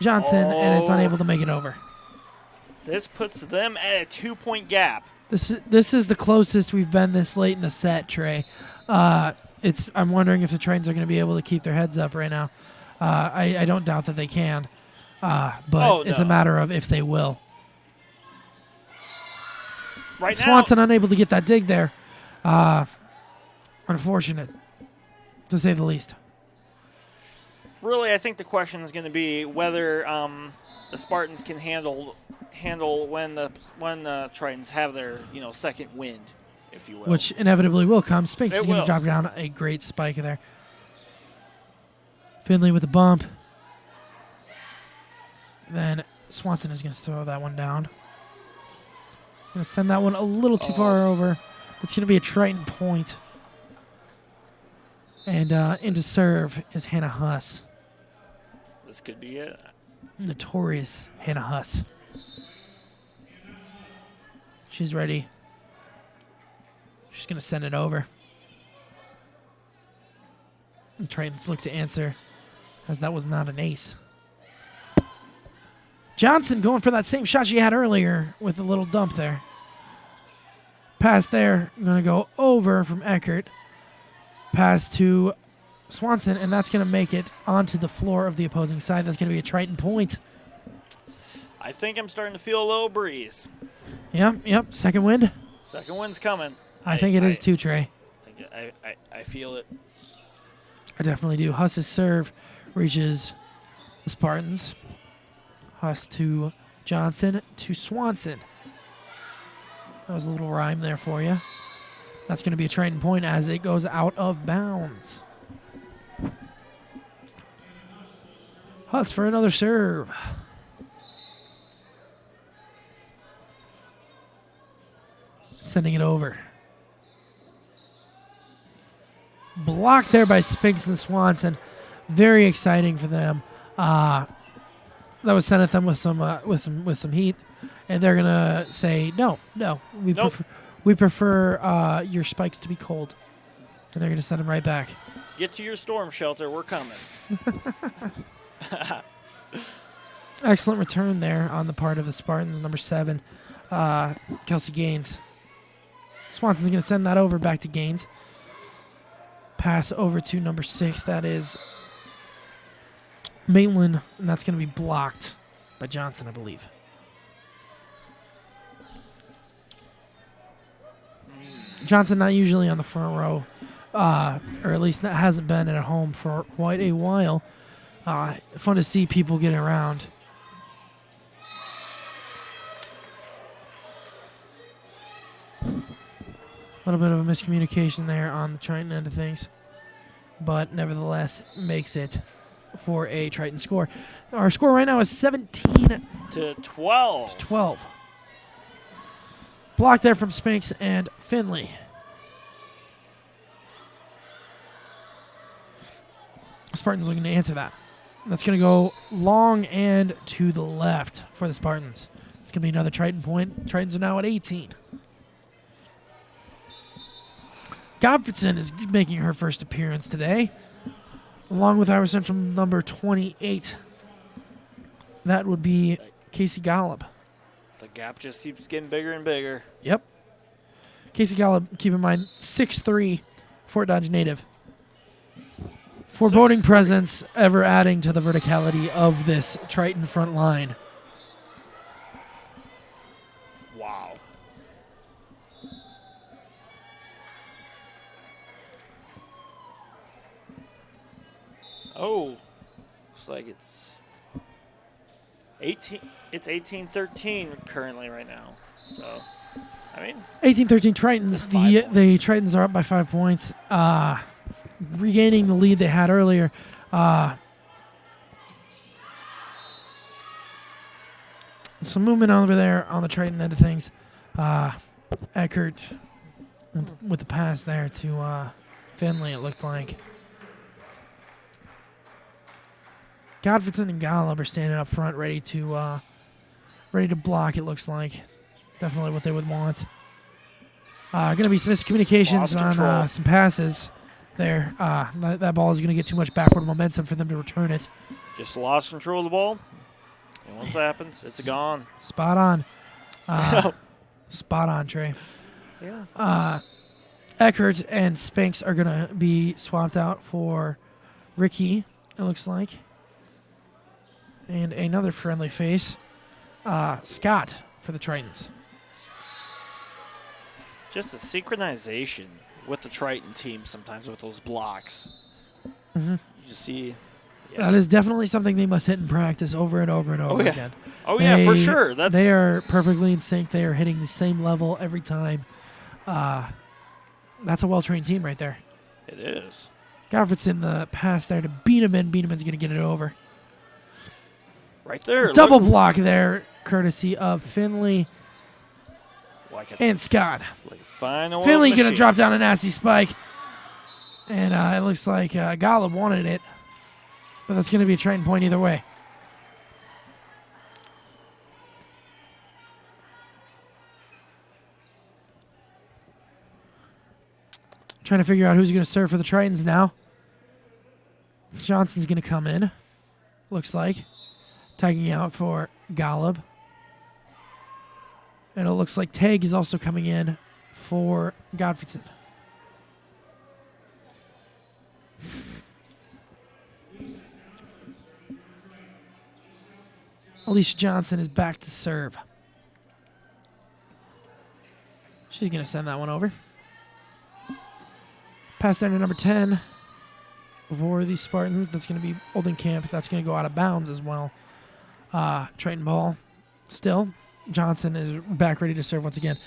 A: Johnson, and it's unable to make it over.
B: This puts them at a 2-point gap.
A: This is the closest we've been this late in the set, Trey. I'm wondering if the Tritons are going to be able to keep their heads up right now. I don't doubt that they can, but it's a matter of if they will.
B: Right
A: Swanson unable to get that dig there. Unfortunate, to say the least.
B: Really, I think the question is going to be whether the Spartans can handle when the Tritons have their second wind, if you will.
A: Which inevitably will come. Spinks is going to drop down a great spike there. Finley with the bump. Then Swanson is going to throw that one down. Going to send that one a little too far over. It's going to be a Triton point. And into serve is Hannah Huss.
B: This could be it.
A: Notorious Hannah Huss. She's ready. She's going to send it over. And Tritons look to answer, as that was not an ace. Johnson going for that same shot she had earlier with a little dump there. Pass there. Going to go over from Eckert. Pass to Swanson, and that's going to make it onto the floor of the opposing side. That's going to be a Triton point.
B: I think I'm starting to feel a little breeze.
A: Yep. Second wind.
B: Second wind's coming.
A: I think it is too, Trey.
B: I feel it.
A: I definitely do. Huss's serve reaches the Spartans. Huss to Johnson to Swanson. That was a little rhyme there for you. That's going to be a Triton point as it goes out of bounds. Hutz for another serve. Sending it over. Blocked there by Spinks and Swanson. Very exciting for them. That was sent at them with some heat, and they're gonna say no. We prefer your spikes to be cold, and they're gonna send them right back.
B: Get to your storm shelter. We're coming.
A: Excellent return there on the part of the Spartans. Number 7, Kelsey Gaines. Swanson's going to send that over back to Gaines. Pass over to number 6. That is Maitland, and that's going to be blocked by Johnson, I believe. Johnson not usually on the front row, or at least hasn't been at home for quite a while. Fun to see people getting around. A little bit of a miscommunication there on the Triton end of things, but nevertheless makes it for a Triton score. Our score right now is 17
B: to 12.
A: 12. Block there from Spinks and Finley. Spartans looking to answer that. That's going to go long and to the left for the Spartans. It's going to be another Triton point. Tritons are now at 18. Godfredson is making her first appearance today, along with our central number 28. That would be Casey Golub.
B: The gap just keeps getting bigger and bigger.
A: Yep. Casey Golub, keep in mind, 6'3", Fort Dodge native. Foreboding
B: 6'3".
A: presence, ever adding to the verticality of this Triton front line.
B: Wow. Oh, looks like it's 18. It's 18-13 currently right now. So, I mean,
A: 18-13 Tritons. The Tritons are up by 5 points, regaining the lead they had earlier. Some movement over there on the Triton end of things. Eckert with the pass there to Finley, it looked like. Godfredson and Golub are standing up front, ready to block. It looks like definitely what they would want. Going to be some miscommunications on some passes there. That ball is going to get too much backward momentum for them to return it.
B: Just lost control of the ball, and once that happens, it's gone.
A: Spot on. Spot on, Trey.
B: Yeah.
A: Eckert and Spinks are going to be swapped out for Ricky, it looks like. And another friendly face, Scott for the Tritons.
B: Just a synchronization with the Triton team sometimes with those blocks.
A: Mm-hmm.
B: You just see. Yeah.
A: That is definitely something they must hit in practice over and over and over again.
B: Oh, yeah, for sure.
A: They are perfectly in sync. They are hitting the same level every time. That's a well-trained team right there.
B: It is.
A: Godfredson, the pass there to Beaneman. Beaneman's going to get it over.
B: Right there.
A: Double block there, courtesy of Finley and Scott. Finley going to drop down a nasty spike. And it looks like Golub wanted it. But that's going to be a Triton point either way. Trying to figure out who's going to serve for the Tritons now. Johnson's going to come in, looks like. Tagging out for Golub. And it looks like Tag is also coming in for Godfredson. Alicia Johnson is back to serve. She's going to send that one over. Pass there to number 10 for the Spartans. That's going to be Oldenkamp. That's going to go out of bounds as well. Triton ball. Still, Johnson is back ready to serve once again.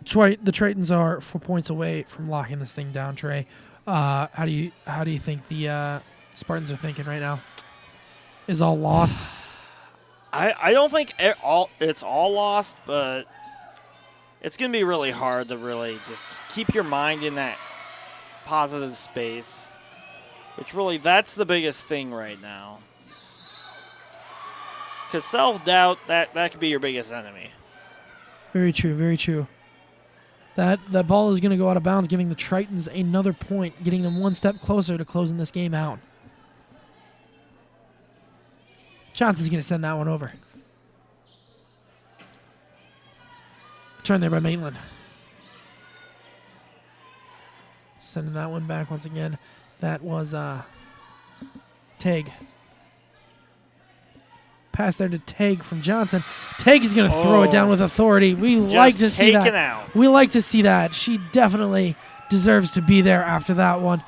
A: The Tritons are 4 points away from locking this thing down, Trey. How do you think the Spartans are thinking right now? is all lost?
B: I don't think it's all lost, but it's going to be really hard to really just keep your mind in that positive space, which really, that's the biggest thing right now. Because self-doubt, that could be your biggest enemy.
A: Very true, very true. That ball is going to go out of bounds, giving the Tritons another point, getting them one step closer to closing this game out. Johnson's going to send that one over. Turn there by Maitland. Sending that one back once again. That was Teague. Pass there to Teague from Johnson. Teague is going to throw it down with authority. We like to see that.
B: Out.
A: We like to see that. She definitely deserves to be there after that one.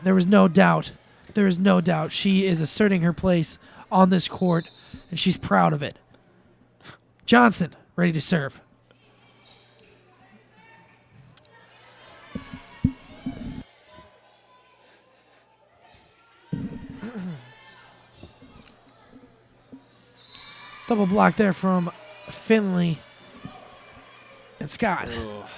A: There was no doubt. There is no doubt. She is asserting her place on this court, and she's proud of it. Johnson, ready to serve. Double block there from Finley and Scott.
B: Ugh.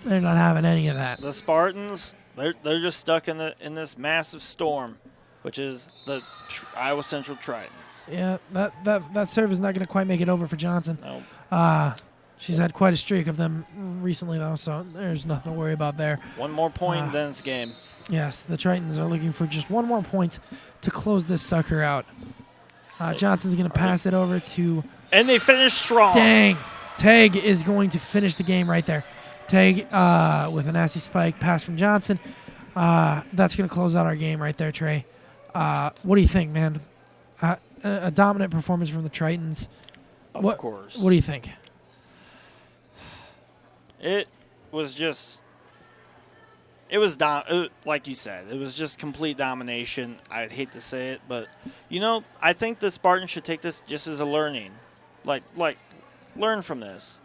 A: They're not having any of that.
B: The Spartans, they're just stuck in this massive storm, which is the Iowa Central Tritons.
A: Yeah, that serve is not going to quite make it over for Johnson.
B: Nope.
A: She's had quite a streak of them recently, though, so there's nothing to worry about there.
B: One more point, then it's game.
A: Yes, the Tritons are looking for just one more point to close this sucker out. Johnson's going to pass it over to...
B: And they finish strong.
A: Dang. Teague is going to finish the game right there. Teague with a nasty spike pass from Johnson. That's going to close out our game right there, Trey. What do you think, man? A dominant performance from the Tritons.
B: Of course.
A: What do you think?
B: It was just... like you said, it was just complete domination. I'd hate to say it, but, I think the Spartans should take this just as a learning. Like learn from this.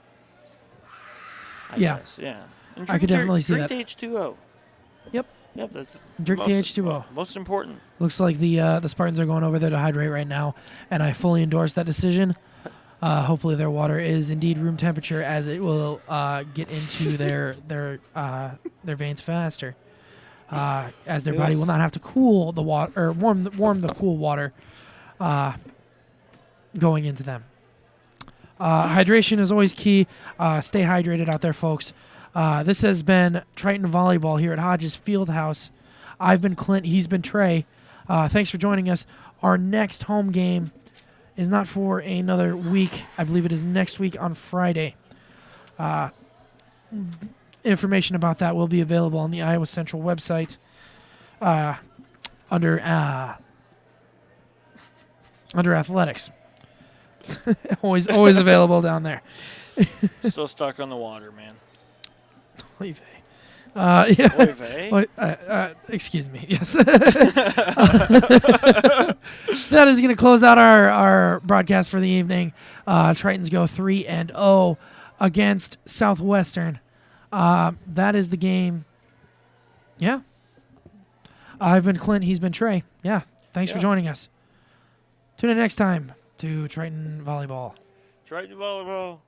B: I guess, yeah. And
A: I could definitely see that.
B: Drink the H2O.
A: Yep.
B: Yep, that's
A: Drink the H2O.
B: Most important.
A: Looks like the Spartans are going over there to hydrate right now, and I fully endorse that decision. Hopefully their water is indeed room temperature, as it will get into their veins faster, as their body will not have to cool the water or warm the cool water going into them. Hydration is always key. Stay hydrated out there, folks. This has been Triton Volleyball here at Hodges Fieldhouse. I've been Clint. He's been Trey. Thanks for joining us. Our next home game is not for another week. I believe it is next week on Friday. Information about that will be available on the Iowa Central website under athletics. always available down there.
B: Still stuck on the water, man.
A: Oy vey. Yeah.
B: Oy vey?
A: Excuse me. Yes. That is going to close out our broadcast for the evening. Tritons go 3-0 against Southwestern. That is the game. Yeah. I've been Clint. He's been Trey. Yeah. Thanks for joining us. Tune in next time to Triton Volleyball.
B: Triton Volleyball.